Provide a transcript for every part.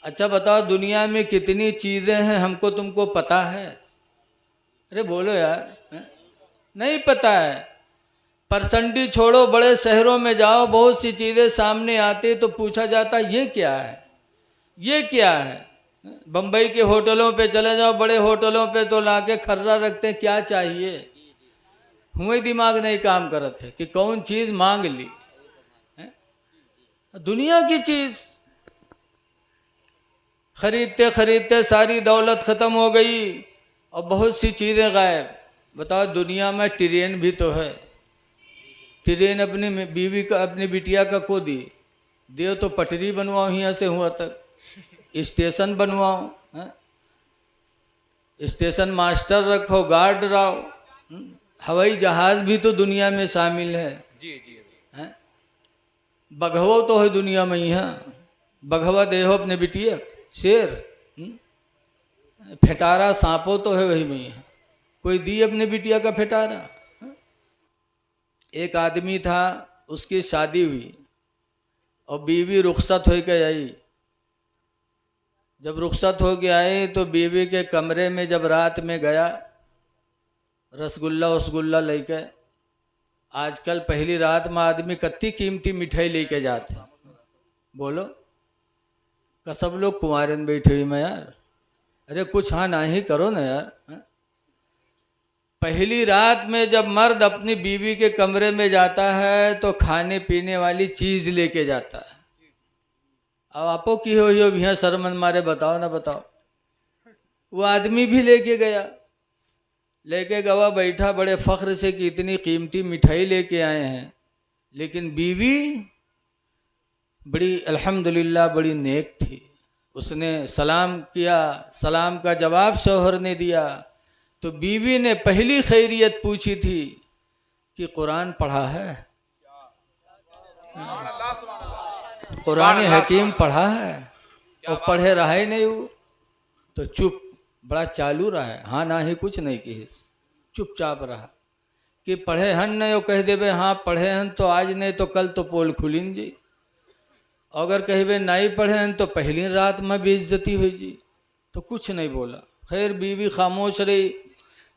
अच्छा बताओ दुनिया में कितनी चीज़ें हैं हमको तुमको पता है? अरे बोलो यार, हैं? नहीं पता है। परसंडी छोड़ो, बड़े शहरों में जाओ, बहुत सी चीज़ें सामने आती तो पूछा जाता ये क्या है, ये क्या है। बम्बई के होटलों पे चले जाओ, बड़े होटलों पे तो लाके खर्रा रखते हैं, क्या चाहिए, हुए दिमाग नहीं काम करत है कि कौन चीज़ मांग ली है? दुनिया की चीज़ खरीदते खरीदते सारी दौलत ख़त्म हो गई और बहुत सी चीज़ें गायब। बताओ दुनिया में ट्रेन भी तो है, ट्रेन अपनी बीवी का अपनी बिटिया का को दी दियो तो पटरी बनवाओ, यहाँ से हुआ तक स्टेशन बनवाओ, हैं? स्टेशन मास्टर रखो, गार्ड रहो। हवाई जहाज़ भी तो दुनिया में शामिल है। जी जी हैं? बघवो तो है दुनिया में, यहाँ बघवा देहो अपने बिटिया शेर, फेटारा सांपो तो है वही में, यहाँ कोई दी अपने बिटिया का फेटारा। एक आदमी था, उसकी शादी हुई और बीवी रुखसत हो के आई। जब रुखसत हो के आए तो बीवी के कमरे में जब रात में गया, रसगुल्ला वसगुल्ला लेके, आजकल पहली रात में आदमी कत्ती कीमती मिठाई लेके जाते हैं, बोलो का सब लोग कुंवारे में बैठे हुई में यार, अरे कुछ हाँ ना ही करो ना यार, हैं? पहली रात में जब मर्द अपनी बीवी के कमरे में जाता है तो खाने पीने वाली चीज़ लेके जाता है। अब आपो की हो भैया शर्मन मारे बताओ ना बताओ। वो आदमी भी लेके गया, लेके गवा बैठा बड़े फ़ख्र से कि इतनी कीमती मिठाई लेके आए हैं, लेकिन बीवी बड़ी अल्हम्दुलिल्लाह बड़ी नेक थी। उसने सलाम किया, सलाम का जवाब शौहर ने दिया तो बीवी ने पहली खैरियत पूछी थी कि कुरान पढ़ा है, कुरान हकीम पढ़ा है? और पढ़े रहा ही नहीं वो तो चुप, बड़ा चालू रहा है, हाँ ना ही कुछ नहीं की, चुपचाप रहा कि पढ़े हन नहीं, वो कह देवे हाँ पढ़े हन तो आज नहीं तो कल तो पोल खुलिन जी, अगर कहे नहीं पढ़े हन तो पहली रात में बेइज्जती हुई जी, तो कुछ नहीं बोला। खैर बीवी खामोश रही।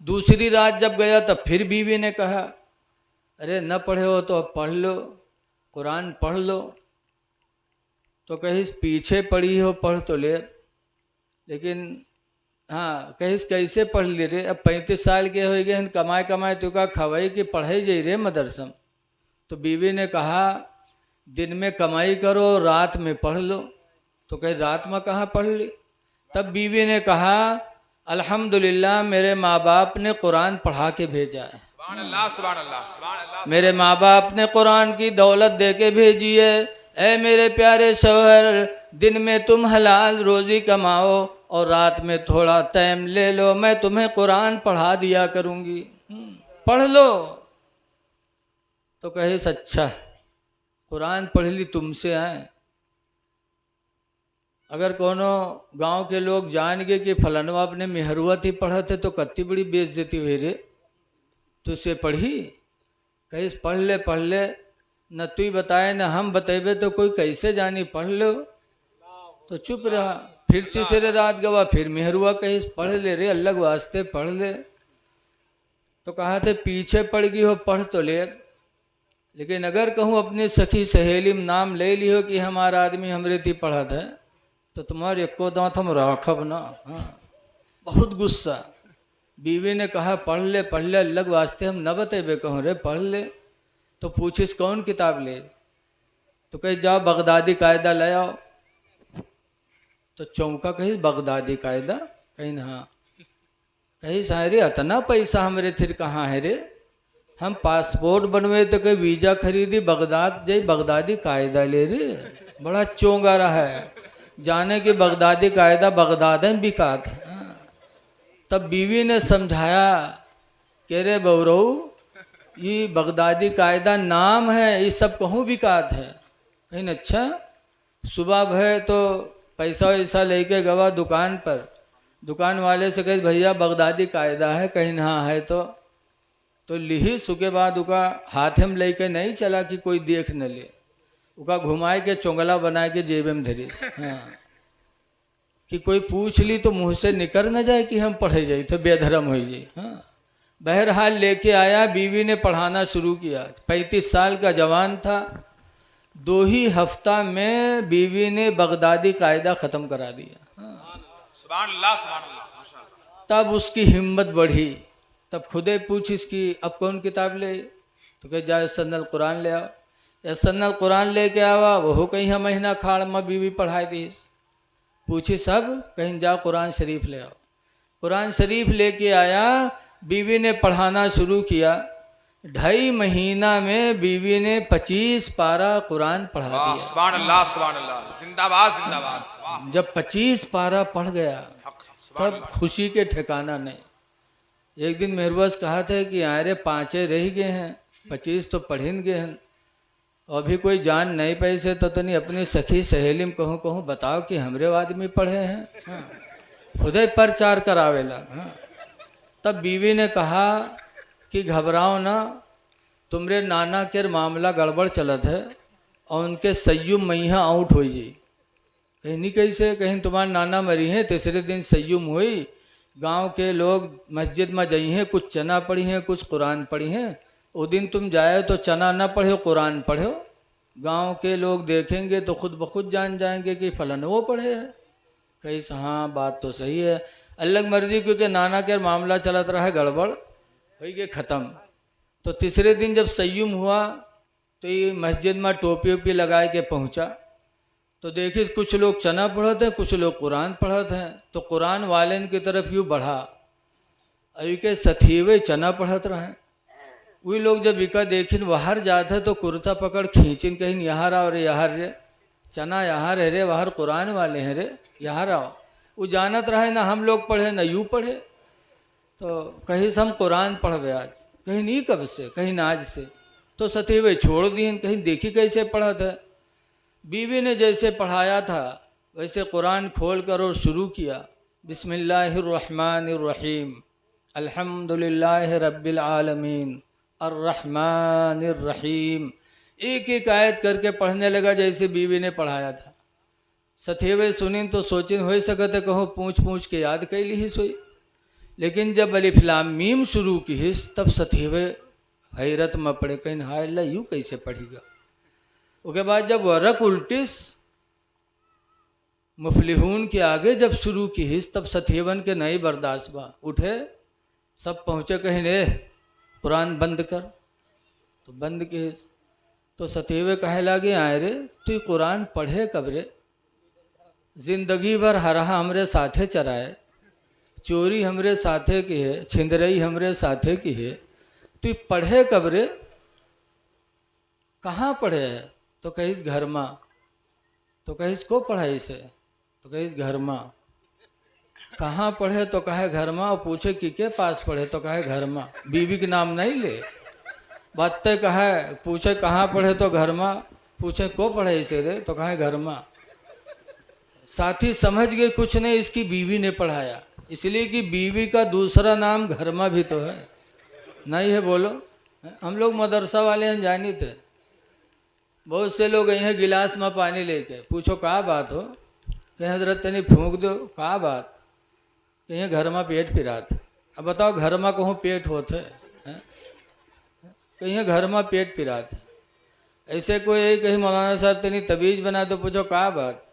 दूसरी रात जब गया तब फिर बीवी ने कहा अरे न पढ़े हो तो अब पढ़ लो, कुरान पढ़ लो। तो कहीं पीछे पढ़ी हो पढ़ तो ले, लेकिन हाँ कहीं कैसे पढ़ ले रे, अब 35 साल के हो गए, कमाए कमाए तो का खवाई कि पढ़े जाई रे मदरसम। तो बीवी ने कहा दिन में कमाई करो रात में पढ़ लो। तो कहीं रात में कहाँ पढ़ ली। तब बीवी ने कहा अल्हम्दुलिल्लाह मेरे माँ बाप ने कुरान पढ़ा के भेजा है, सुभान अल्लाह सुभान अल्लाह सुभान अल्लाह। मेरे माँ बाप ने कुरान की दौलत दे के भेजी है। ऐ मेरे प्यारे शौहर, दिन में तुम हलाल रोज़ी कमाओ और रात में थोड़ा टाइम ले लो, मैं तुम्हें कुरान पढ़ा दिया करूँगी, पढ़ लो। तो कहे अच्छा कुरान पढ़ ली तुमसे आए। अगर कोनो गांव के लोग जान गए कि फलनवा अपने मेहरुआ थी पढ़ा थे तो कत्ती बड़ी बेइज्जती हुई रे, तो उसे पढ़ी, कहीं पढ़ ले, न तू बताए न हम बतेबे तो कोई कैसे जानी, पढ़ लो। तो चुप रहा। फिर तीसरे रात गवा, फिर मेहरुआ कहीं पढ़ ले रे, अल्लाह के वास्ते पढ़ ले। तो कहा थे पीछे पड़ गई हो पढ़ तो ले, लेकिन अगर कहूँ अपनी सखी सहेली में नाम ले लियो कि हमारा आदमी हमरे थी पढ़ा था तो तुम्हारे एको दांत हम राखब ना। हाँ बहुत गुस्सा। बीवी ने कहा पढ़ ले अल्लाह के वास्ते हम न बतेबे, कहूँ रे पढ़ ले। तो पूछिस कौन किताब ले, तो कही जाओ बगदादी कायदा ले आओ। तो चौंका कही बगदादी कायदा, कहीं हाँ, कही सारे इतना पैसा हमरे फिर कहाँ है रे, हम पासपोर्ट बनवे तो कहीं वीज़ा खरीदी बगदाद जाई, बगदादी कायदा ले रे, बड़ा चोंगा रहा है जाने कि बगदादी कायदा बगदाद में बिकात है। तब बीवी ने समझाया कि रे बौरऊ ये बगदादी कायदा नाम है, ये सब कहूँ बिकात है। कहीं अच्छा सुबह भय तो पैसा वैसा लेके गवा दुकान पर, दुकान वाले से कहे भैया बगदादी कायदा है, कहीं हाँ है तो लिही। सुके बाद उका हाथ में लेके नहीं चला कि कोई देख न ले, उका घुमाए के चोंगला बनाए के जेब में धरी। हाँ कि कोई पूछ ली तो मुँह से निकल न जाए कि हम पढ़े जाए तो बेधर्म हो जाए। हाँ, बहरहाल लेके आया, बीवी ने पढ़ाना शुरू किया। 35 साल का जवान था। 2 ही हफ्ता में बीवी ने बगदादी कायदा ख़त्म करा दिया। हाँ, सुभान अल्लाह, सुभान अल्लाह, माशाअल्लाह। तब उसकी हिम्मत बढ़ी। तब खुदे पूछ इसकी अब कौन किताब ले, तो कह जाए सन्नल कुरान ले आओ। या सन्नल कुरान लेके आवा, वो कहीं महीना खाड़ में बीवी पढ़ाई दी। पूछी सब, कहीं जा कुरान शरीफ ले आओ। कुरान शरीफ लेके आया, बीवी ने पढ़ाना शुरू किया। 2.5 महीना में बीवी ने 25 पारा कुरान पढ़ा वाह, दिया। सुभान अल्लाह, सुभान अल्लाह, जिंदाबाद जिंदाबाद। वाह, जब 25 पारा पढ़ गया हक, सुभान तब खुशी के ठिकाना नहीं। एक दिन मेहरबाज कहा था कि यारे 5 रह गए हैं, 25 तो पढ़िन गए हैं। अभी कोई जान नहीं पैसे तो नहीं अपनी सखी सहेली में कहूँ बताओ कि हमरे आदमी पढ़े हैं। हाँ, खुदे प्रचार करावे लग। हाँ, तब बीवी ने कहा कि घबराओ ना, तुमरे नाना के मामला गड़बड़ चलत है और उनके सयुम मैया आउट हो जी। कहीं नहीं कैसे, कहीं तुम्हारे नाना मरी हैं, तीसरे दिन सयुम हुई। गांव के लोग मस्जिद में जाई हैं, कुछ चना पढ़ी हैं, कुछ कुरान पढ़ी हैं। वो दिन तुम जाए तो चना ना पढ़ो, कुरान पढ़ो। गांव के लोग देखेंगे तो खुद ब खुद जान जाएंगे कि फलन वो पढ़े है। कहीं हाँ बात तो सही है, अलग मर्जी, क्योंकि नाना के मामला चलत रहा है, गड़बड़ हो गई ख़त्म। तो तीसरे दिन जब सयुम हुआ तो ये मस्जिद में टोपी वोपी लगाए के पहुँचा तो देखिए कुछ लोग चना पढ़ते हैं, कुछ लोग कुरान पढ़ते हैं। तो कुरान वाले की तरफ यूँ बढ़ा, अभी के सथीवे चना पढ़त रहे। वही लोग जब इका देखिन बाहर जाते तो कुर्ता पकड़ खींचिन, कहीं यहाँ रहो रे, यहाँ रे, चना यहाँ रह रे, बाहर कुरान वाले हैं रे, यहाँ रहो। वो जानत रहे ना हम लोग पढ़े ना यूँ पढ़े। तो कहीं से हम कुरान पढ़वे आज, कहीं नहीं कब से, कहीं ना आज से। तो सतीवे छोड़ दिए, कहीं देखी कैसे पढ़ा था। बीवी ने जैसे पढ़ाया था वैसे कुरान खोल कर और शुरू किया। बिस्मिल्लाहिर्रहमानिर्रहीम, अल्हम्दुलिल्लाहि रब्बिल आलमीन, अर्रहमानिर्रहीम। एक एक आयत करके पढ़ने लगा जैसे बीवी ने पढ़ाया था। सथेवे सुनिन तो सोचिन हो सकते कहूँ पूछ के याद कैली ही सोई। लेकिन जब अलिफ लाम मीम शुरू की हिस तब सथेवे हैरत में पड़े, कहीं हाय अल्लाह यूँ कैसे पढ़ेगा। उसके बाद जब वरक उल्टिस मुफलिहून के आगे जब शुरू की हिस तब सथेवन के नहीं बर्दाश्त बा, उठे सब पहुँचे, कहीं ने कुरान बंद कर। तो बंद के हिस तो सतीवे कहे लगे आए रे तू कुरान पढ़े कब रे, जिंदगी भर हरहा हमरे साथे चराए, चोरी हमरे साथे की है, छिंदरई हमरे साथे की है, तू पढ़े कब रे, कहाँ पढ़े है। तो कहीस घर माँ। तो कहीस को पढ़ाई से, तो कहीस घर माँ। कहाँ पढ़े तो कहे घर माँ। और पूछे कि के पास पढ़े तो कहे घर माँ। बीवी के नाम नहीं ले, बात तय कहे। पूछे कहाँ पढ़े तो घर माँ। पूछे को पढ़े इसे रे तो कहे घर माँ। साथी समझ गए कुछ नहीं इसकी बीवी ने पढ़ाया, इसलिए कि बीवी का दूसरा नाम घर माँ भी तो है, नहीं है बोलो। हम लोग मदरसा वाले हैं जानी थे, बहुत से लोग यहीं गिलास में पानी लेके पूछो कहाँ बात हो, कहीं हजरत तनी फूंक दो कहाँ बात, कहीं घर में पेट पिरात। अब बताओ घर में कहूँ पेट होते हैं, कहीं घर में पेट पिरात। ऐसे कोई कहीं मौलाना साहब तनी तबीज बना तो पूछो कहाँ बात,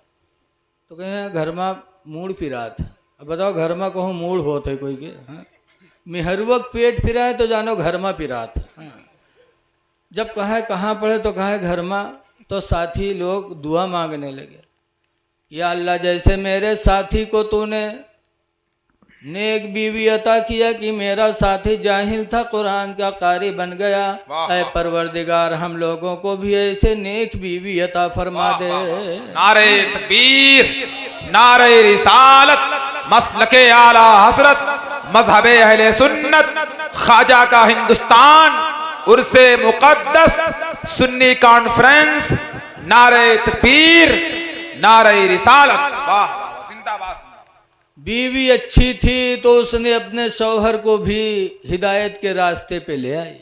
तो कहीं घर में मूड पिरात। अब बताओ घर में कहूँ मूड होते कोई के। हाँ, मिहरुवक पेट फिराए तो जानो घर में पिरात। हाँ, जब कहे कहाँ पढ़े तो कहे घर में, तो साथी लोग दुआ मांगने लगे, या अल्लाह जैसे मेरे साथी को तूने नेक बीवी अता किया कि मेरा साथी जाहिल था कुरान का कारी बन गया, ऐ परवरदिगार हम लोगों को भी ऐसे नेक बीवी अता फरमा दे। नारे तकबीर, नारे रिसालत, मसलके आला हजरत, मजहबे अहले सुन्नत, ख्वाजा का हिंदुस्तान, उर्से मुकद्दस, सुन्नी कॉन्फ्रेंस, नारे तकबीर, नारे रिसालत। वाह, जिंदाबाद। बीवी अच्छी थी तो उसने अपने शौहर को भी हिदायत के रास्ते पे ले आई,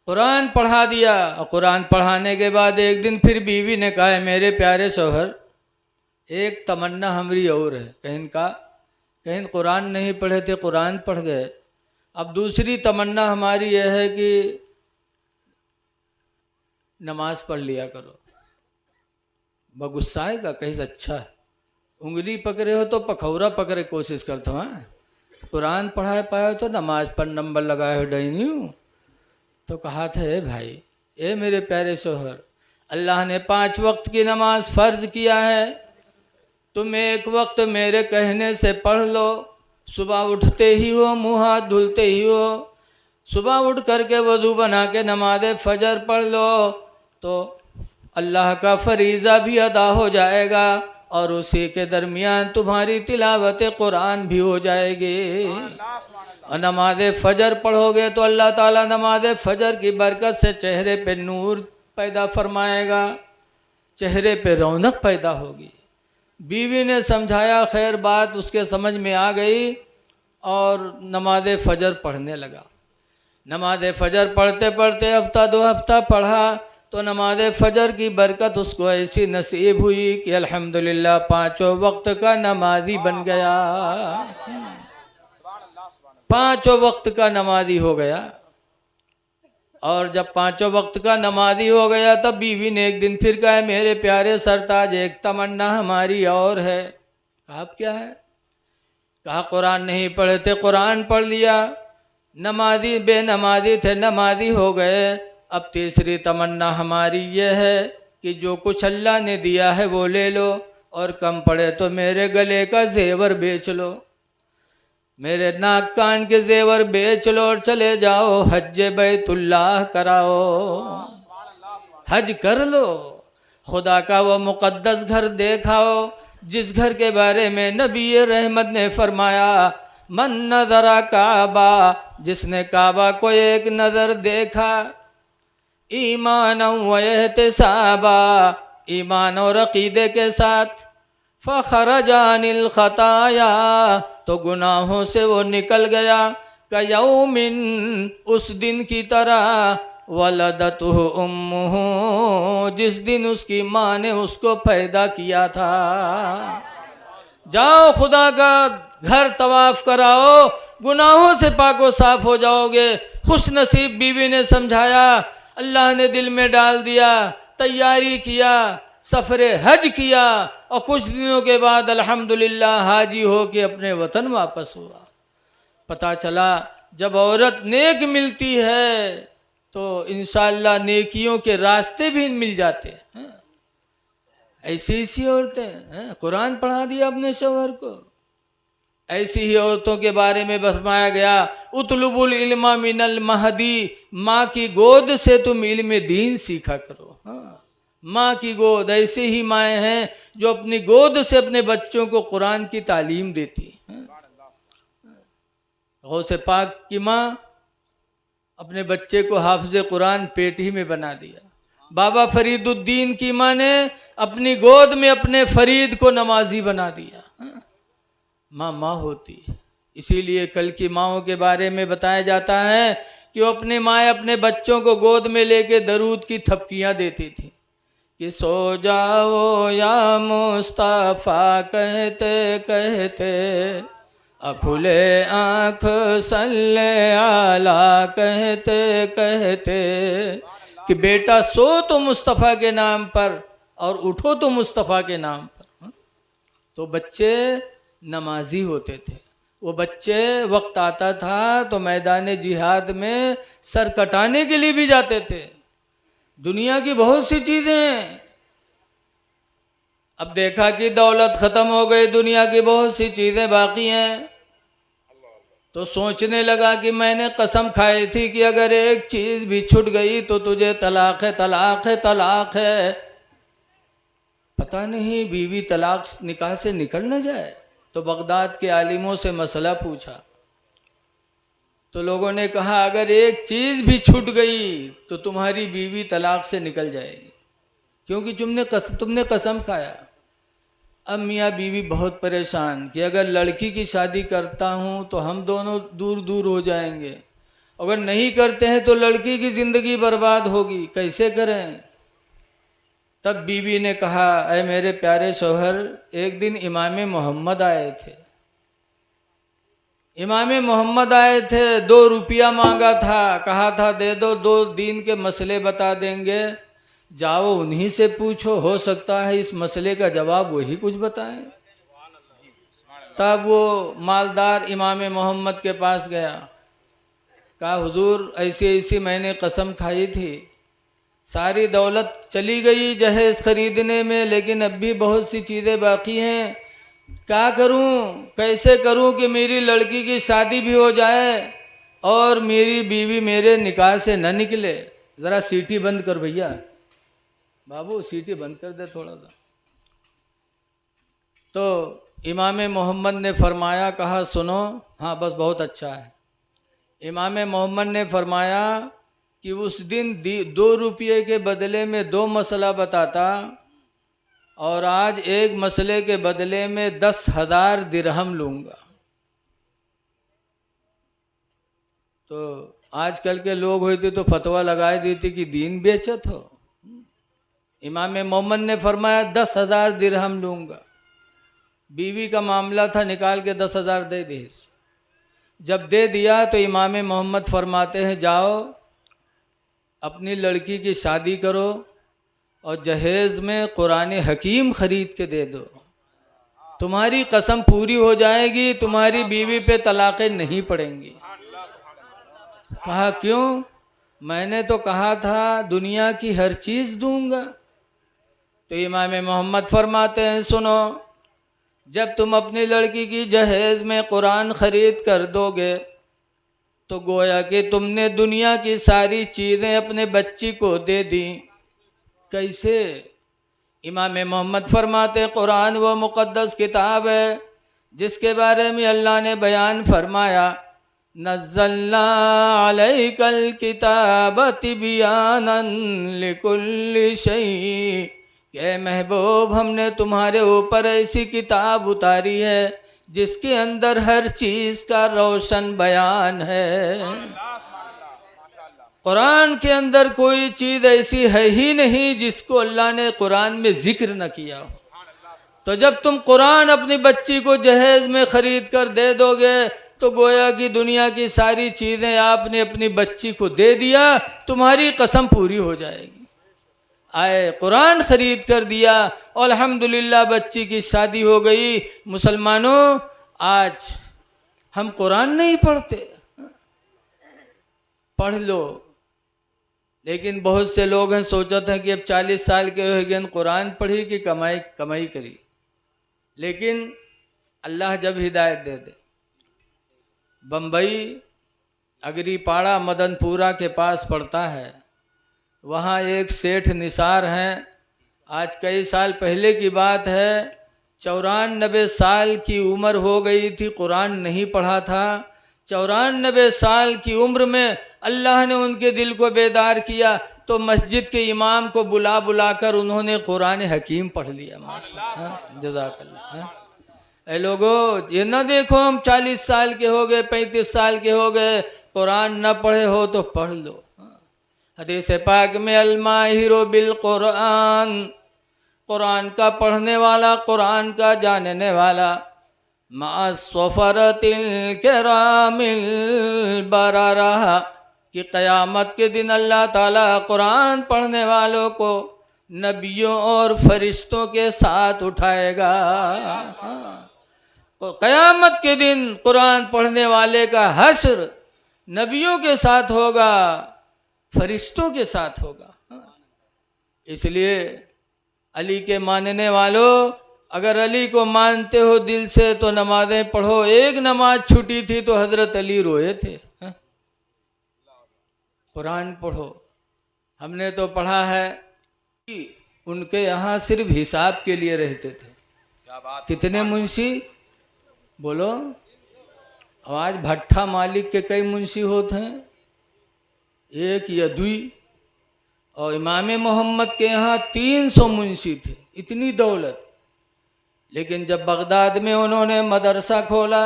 कुरान पढ़ा दिया। और कुरान पढ़ाने के बाद एक दिन फिर बीवी ने कहा मेरे प्यारे शौहर एक तमन्ना हमारी और है, कहीं कुरान नहीं पढ़े थे कुरान पढ़ गए। अब दूसरी तमन्ना हमारी यह है कि नमाज पढ़ लिया करो। गुस्सा आएगा कहीं से, अच्छा उंगली पकड़े हो तो पखौरा पकड़े कोशिश करता हूँ, कुरान पढ़ाए पाए तो नमाज पर नंबर लगाए हो डैनी हूँ। तो कहा था ए भाई, ए मेरे प्यारे शोहर, अल्लाह ने 5 वक्त की नमाज फ़र्ज किया है, तुम एक वक्त मेरे कहने से पढ़ लो। सुबह उठते ही हो, मुँह हाथ धुलते ही हो, सुबह उठ करके वज़ू बना के नमाज फ़जर पढ़ लो तो अल्लाह का फरीज़ा भी अदा हो जाएगा और उसी के दरमियान तुम्हारी तिलावत कुरान भी हो जाएगी। और नमाज फ़जर पढ़ोगे तो अल्लाह ताला नमाज फ़जर की बरकत से चेहरे पे नूर पैदा फरमाएगा, चेहरे पे रौनक पैदा होगी। बीवी ने समझाया, खैर बात उसके समझ में आ गई और नमाज फ़जर पढ़ने लगा। नमाज फ़जर पढ़ते पढ़ते हफ्ता 2 हफ्ता पढ़ा तो नमाज फ़जर की बरकत उसको ऐसी नसीब हुई कि अल्हम्दुलिल्लाह 5 वक्त का नमाजी बन गया, 5 वक्त का नमाजी हो गया। और जब 5 वक्त का नमाजी हो गया तब बीवी ने एक दिन फिर कहा, मेरे प्यारे सरताज एक तमन्ना हमारी और है। कहा क्या है? कहा कुरान नहीं पढ़े थे कुरान पढ़ लिया, नमाजी बेनमाजी थे नमाजी हो गए। अब तीसरी तमन्ना हमारी ये है कि जो कुछ अल्लाह ने दिया है वो ले लो और कम पड़े तो मेरे गले का जेवर बेच लो, मेरे नाक कान के जेवर बेच लो और चले जाओ हज बैतुल्लाह कराओ, हज कर लो, खुदा का वो मुक़द्दस घर देखाओ जिस घर के बारे में नबी रहमत ने फरमाया, मन नज़रा काबा, जिसने काबा को एक नज़र देखा, ईमान व एहतिसाबा, ईमान और अक़ीदे के साथ, फ़ख़रजा अनिल ख़ताया, तो गुनाहों से वो निकल गया, कयौमिन, उस दिन की तरह, वलदतुहु उम्मुहु, जिस दिन उसकी माँ ने उसको पैदा किया था। जाओ खुदा का घर तवाफ़ कराओ, गुनाहों से पाको साफ़ हो जाओगे। खुश नसीब बीवी ने समझाया, अल्लाह ने दिल में डाल दिया, तैयारी किया, सफ़रे हज किया और कुछ दिनों के बाद अल्हम्दुलिल्लाह हाजी हो के अपने वतन वापस हुआ। पता चला जब औरत नेक मिलती है तो इंशाअल्लाह नेकियों के रास्ते भी मिल जाते हैं। ऐसी ऐसी औरतें हैं, कुरान पढ़ा दिया अपने शौहर को। ऐसी ही औरतों के बारे में फरमाया गया, उतलुबुल इल्मा मिनल महदी, माँ की गोद से तुम इल्म दीन सीखा करो। माँ की गोद, ऐसी ही माएँ हैं जो अपनी गोद से अपने बच्चों को कुरान की तालीम देती हैं। गौसे पाक की माँ अपने बच्चे को हाफिज़ कुरान पेट ही में बना दिया। बाबा फरीदुद्दीन की माँ ने अपनी गोद में अपने फरीद को नमाजी बना दिया। माँ माँ होती है, इसीलिए कल की माँओं के बारे में बताया जाता है कि वो अपने माँ अपने बच्चों को गोद में लेके दरूद की थपकियाँ देती थी कि सो जाओ या मुस्तफ़ा कहते कहते, अखुले आँख सल्ले आला कहते कहते, कि बेटा सो तो मुस्तफ़ा के नाम पर और उठो तो मुस्तफ़ा के नाम पर। तो बच्चे नमाजी होते थे। वो बच्चे वक्त आता था तो मैदान जिहाद में सर कटाने के लिए भी जाते थे। दुनिया की बहुत सी चीज़ें, अब देखा कि दौलत ख़त्म हो गई, दुनिया की बहुत सी चीज़ें बाकी हैं, तो सोचने लगा कि मैंने कसम खाई थी कि अगर एक चीज़ भी छूट गई तो तुझे तलाक है, तलाक है, तलाक है। पता नहीं बीवी तलाक निकाह से निकल न जाए। तो बगदाद के आलिमों से मसला पूछा तो लोगों ने कहा अगर एक चीज़ भी छूट गई तो तुम्हारी बीवी तलाक से निकल जाएगी, क्योंकि तुमने कसम खाया। अब मियाँ बीवी बहुत परेशान कि अगर लड़की की शादी करता हूँ तो हम दोनों दूर दूर हो जाएंगे, अगर नहीं करते हैं तो लड़की की ज़िंदगी बर्बाद होगी, कैसे करें। तब बीवी ने कहा, अय मेरे प्यारे शौहर, एक दिन इमाम मोहम्मद आए थे। इमाम मोहम्मद आए थे, 2 रुपया मांगा था, कहा था दे दो, 2 दिन के मसले बता देंगे, जाओ उन्हीं से पूछो, हो सकता है इस मसले का जवाब वही कुछ बताएं। तब वो मालदार इमाम मोहम्मद के पास गया, कहा हुजूर ऐसी ऐसी मैंने कसम खाई थी, सारी दौलत चली गई जहेज खरीदने में, लेकिन अब भी बहुत सी चीज़ें बाकी हैं, क्या करूं, कैसे करूं कि मेरी लड़की की शादी भी हो जाए और मेरी बीवी मेरे निकाह से न निकले। ज़रा सीटी बंद कर भैया, बाबू सीटी बंद कर दे थोड़ा सा। तो इमाम मोहम्मद ने फरमाया, कहा सुनो, हाँ बस बहुत अच्छा है। इमाम मोहम्मद ने फरमाया कि उस दिन 2 रुपये के बदले में 2 मसला बताता, और आज एक मसले के बदले में 10,000 दिरहम लूँगा। तो आजकल के लोग होते तो फतवा लगाए देते कि दीन बेचत हो। इमाम मोहम्मद ने फरमाया 10,000 दिरहम लूँगा। बीवी का मामला था, निकाल के 10,000 दे दी। जब दे दिया तो इमाम मोहम्मद फरमाते हैं, जाओ अपनी लड़की की शादी करो और जहेज़ में कुरान हकीम ख़रीद के दे दो, तुम्हारी कसम पूरी हो जाएगी, तुम्हारी बीवी पे तलाक़ें नहीं पड़ेंगी। कहा क्यों? मैंने तो कहा था दुनिया की हर चीज़ दूंगा। तो इमाम मोहम्मद फरमाते हैं, सुनो, जब तुम अपनी लड़की की जहेज़ में कुरान ख़रीद कर दोगे तो गोया कि तुमने दुनिया की सारी चीज़ें अपने बच्ची को दे दी। कैसे? इमाम मोहम्मद फरमाते, कुरान वो मुक़द्दस किताब है जिसके बारे में अल्लाह ने बयान फरमाया, नज़्ज़लना अलैकल किताब तिबयानन लिकुल्लि शै, कि महबूब हमने तुम्हारे ऊपर ऐसी किताब उतारी है जिसके अंदर हर चीज़ का रोशन बयान है। कुरान के अंदर कोई चीज़ ऐसी है ही नहीं जिसको अल्लाह ने कुरान में जिक्र न किया हो। तो जब तुम कुरान अपनी बच्ची को जहेज़ में ख़रीद कर दे दोगे तो गोया कि दुनिया की सारी चीज़ें आपने अपनी बच्ची को दे दिया, तुम्हारी कसम पूरी हो जाएगी। आए कुरान ख़रीद कर दिया और अल्हम्दुलिल्लाह बच्ची की शादी हो गई। मुसलमानों, आज हम कुरान नहीं पढ़ते, पढ़ लो, लेकिन बहुत से लोग हैं सोचते हैं कि अब 40 साल के हो गए कुरान पढ़ी कि कमाई करी। लेकिन अल्लाह जब हिदायत दे दे, बम्बई अगरीपाड़ा मदनपुरा के पास पड़ता है, वहाँ एक सेठ निसार हैं, आज कई साल पहले की बात है, 94 साल की उम्र हो गई थी, कुरान नहीं पढ़ा था। 94 साल की उम्र में अल्लाह ने उनके दिल को बेदार किया तो मस्जिद के इमाम को बुला कर उन्होंने कुरान हकीम पढ़ लिया। माशाअल्लाह, जज़ाकल्लाह। ऐ लोगो, ये ना देखो हम 40 साल के हो गए, 35 साल के हो गए, कुरान न पढ़े हो तो पढ़ लो। हदीस पाक में अल माहिरु बिल कुरान, कुरान का पढ़ने वाला, कुरान का जानने वाला, मा सफरतिल किरामिल बरारा, कि क़यामत के दिन अल्लाह ताला कुरान पढ़ने वालों को नबियों और फरिश्तों के साथ उठाएगा। क़यामत के दिन कुरान पढ़ने वाले का हश्र नबियों के साथ होगा, फरिश्तों के साथ होगा। इसलिए अली के मानने वालों, अगर अली को मानते हो दिल से तो नमाज़ें पढ़ो। एक नमाज छूटी थी तो हज़रत अली रोए थे। कुरान पढ़ो। हमने तो पढ़ा है कि उनके यहाँ सिर्फ हिसाब के लिए रहते थे। कितने मुंशी बोलो? आज भट्ठा मालिक के कई मुंशी होते हैं, एक या दुई, और इमाम मोहम्मद के यहाँ 300 मुंशी थे, इतनी दौलत। लेकिन जब बगदाद में उन्होंने मदरसा खोला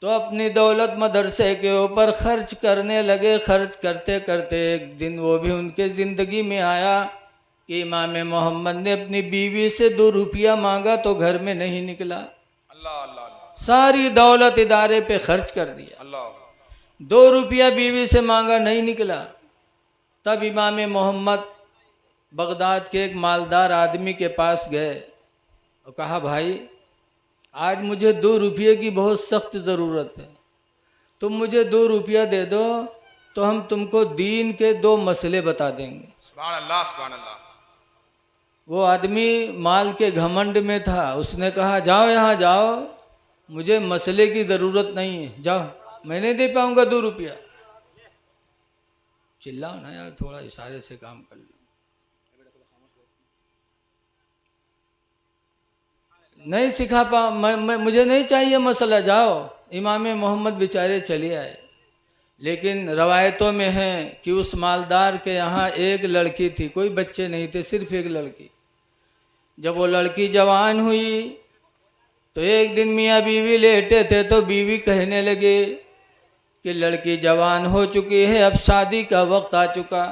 तो अपनी दौलत मदरसे के ऊपर खर्च करने लगे। खर्च करते करते एक दिन वो भी उनके ज़िंदगी में आया कि इमाम मोहम्मद ने अपनी बीवी से 2 रुपया मांगा तो घर में नहीं निकला, अल्लाह अल्लाह अल्लाह सारी दौलत इदारे पे खर्च कर दिया। अल्लाह 2 रुपया बीवी से मांगा, नहीं निकला। तब इमाम मोहम्मद बगदाद के एक मालदार आदमी के पास गए और कहा, भाई आज मुझे 2 रुपये की बहुत सख्त ज़रूरत है, तुम मुझे 2 रुपया दे दो तो हम तुमको दीन के 2 मसले बता देंगे। सुभान अल्लाह सुभान अल्लाह। वो आदमी माल के घमंड में था, उसने कहा, जाओ यहाँ जाओ, मुझे मसले की ज़रूरत नहीं है, जाओ, मैं नहीं दे पाऊँगा 2 रुपया। चिल्लाओ ना यार, थोड़ा इशारे से काम कर लो। नहीं सिखा पा मुझे नहीं चाहिए मसला, जाओ। इमाम मोहम्मद बेचारे चले आए। लेकिन रवायतों में है कि उस मालदार के यहाँ एक लड़की थी, कोई बच्चे नहीं थे, सिर्फ एक लड़की। जब वो लड़की जवान हुई तो एक दिन मियाँ बीवी लेटे थे तो बीवी कहने लगे कि लड़की जवान हो चुकी है, अब शादी का वक्त आ चुका।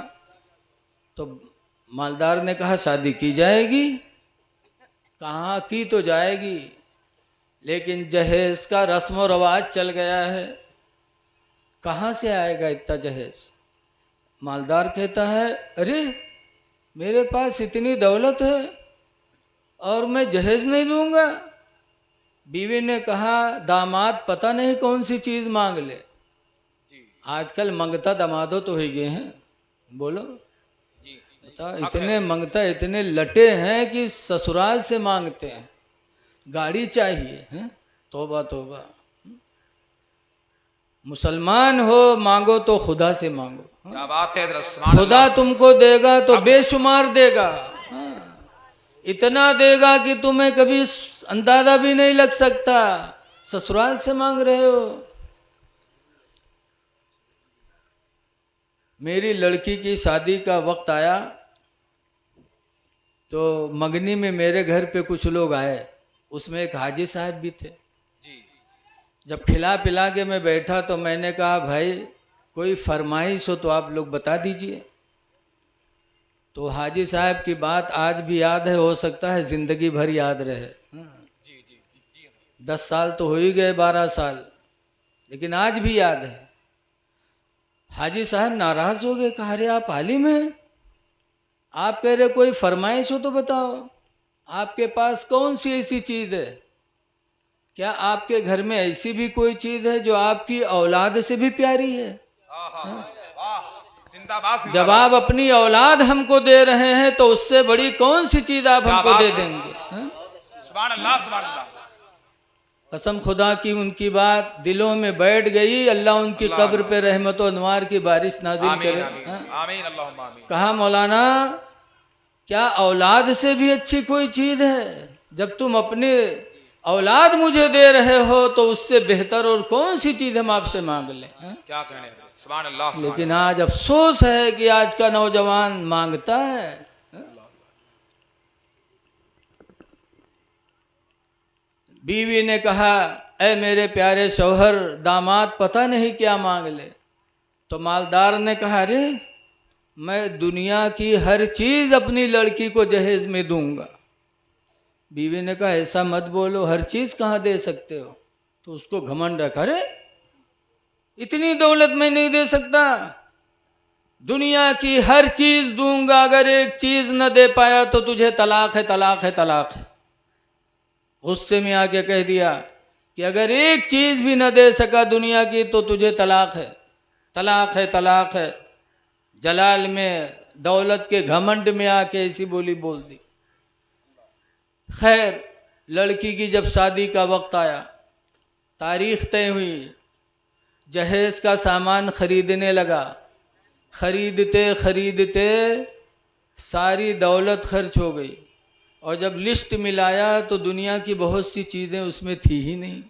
तो मालदार ने कहा, शादी की जाएगी? कहाँ की तो जाएगी, लेकिन जहेज का रस्म व रवाज चल गया है, कहाँ से आएगा इतना जहेज? मालदार कहता है, अरे मेरे पास इतनी दौलत है और मैं जहेज नहीं दूंगा। बीवी ने कहा, दामाद पता नहीं कौन सी चीज़ मांग ले। आजकल मंगता दामादों तो ही गए हैं, बोलो बता, इतने मंगता, इतने लटे हैं कि ससुराल से मांगते हैं, गाड़ी चाहिए हैं। तौबा तौबा। मुसलमान हो मांगो तो खुदा से मांगो, क्या बात है, सुभान खुदा अल्लाह। तुमको देगा तो बेशुमार देगा, इतना देगा कि तुम्हें कभी अंदाजा भी नहीं लग सकता। ससुराल से मांग रहे हो। मेरी लड़की की शादी का वक्त आया तो मगनी में मेरे घर पे कुछ लोग आए, उसमें एक हाजी साहब भी थे। जी जब खिला पिला के मैं बैठा तो मैंने कहा, भाई कोई फरमाइश हो तो आप लोग बता दीजिए। तो हाजी साहब की बात आज भी याद है, हो सकता है ज़िंदगी भर याद रहे। जी जी जी 10 साल तो हो ही गए, 12 साल, लेकिन आज भी याद है। हाजी साहब नाराज़ हो गए, कहा, अरे आप आलिम हैं, आप कह रहे कोई फरमाइश हो तो बताओ, आपके पास कौन सी ऐसी चीज़ है? क्या आपके घर में ऐसी भी कोई चीज़ है जो आपकी औलाद से भी प्यारी है? जब आप अपनी औलाद हमको दे रहे हैं तो उससे बड़ी कौन सी चीज़ आप हमको दे देंगे? सुभान अल्लाह सुभान अल्लाह। कसम खुदा की उनकी बात दिलों में बैठ गई। अल्लाह उनकी कब्र पे रहमत और अनवार की बारिश नाज़िल करे। आमीन अल्लाहुम्मा आमीन। कहा, मौलाना क्या औलाद से भी अच्छी कोई चीज़ है? जब तुम अपने औलाद मुझे दे रहे हो तो उससे बेहतर और कौन सी चीज़ हम आपसे मांग लें? क्या कहने हैं, सुभान अल्लाह। लेकिन आज अफसोस है कि आज का नौजवान मांगता है। बीवी ने कहा, ऐ मेरे प्यारे शौहर, दामाद पता नहीं क्या मांग ले। तो मालदार ने कहा, अरे मैं दुनिया की हर चीज़ अपनी लड़की को जहेज में दूंगा। बीवी ने कहा, ऐसा मत बोलो, हर चीज़ कहाँ दे सकते हो? तो उसको घमंड रखा, अरे इतनी दौलत मैं नहीं दे सकता, दुनिया की हर चीज़ दूंगा, अगर एक चीज़ न दे पाया तो तुझे तलाक है, तलाक है, तलाक है। गुस्से में आके कह दिया कि अगर एक चीज़ भी न दे सका दुनिया की तो तुझे तलाक है, तलाक है, तलाक है। जलाल में, दौलत के घमंड में आके ऐसी बोली बोल दी। खैर, लड़की की जब शादी का वक्त आया, तारीख तय हुई, जहेज का सामान खरीदने लगा। खरीदते खरीदते सारी दौलत खर्च हो गई और जब लिस्ट मिलाया तो दुनिया की बहुत सी चीज़ें उसमें थी ही नहीं।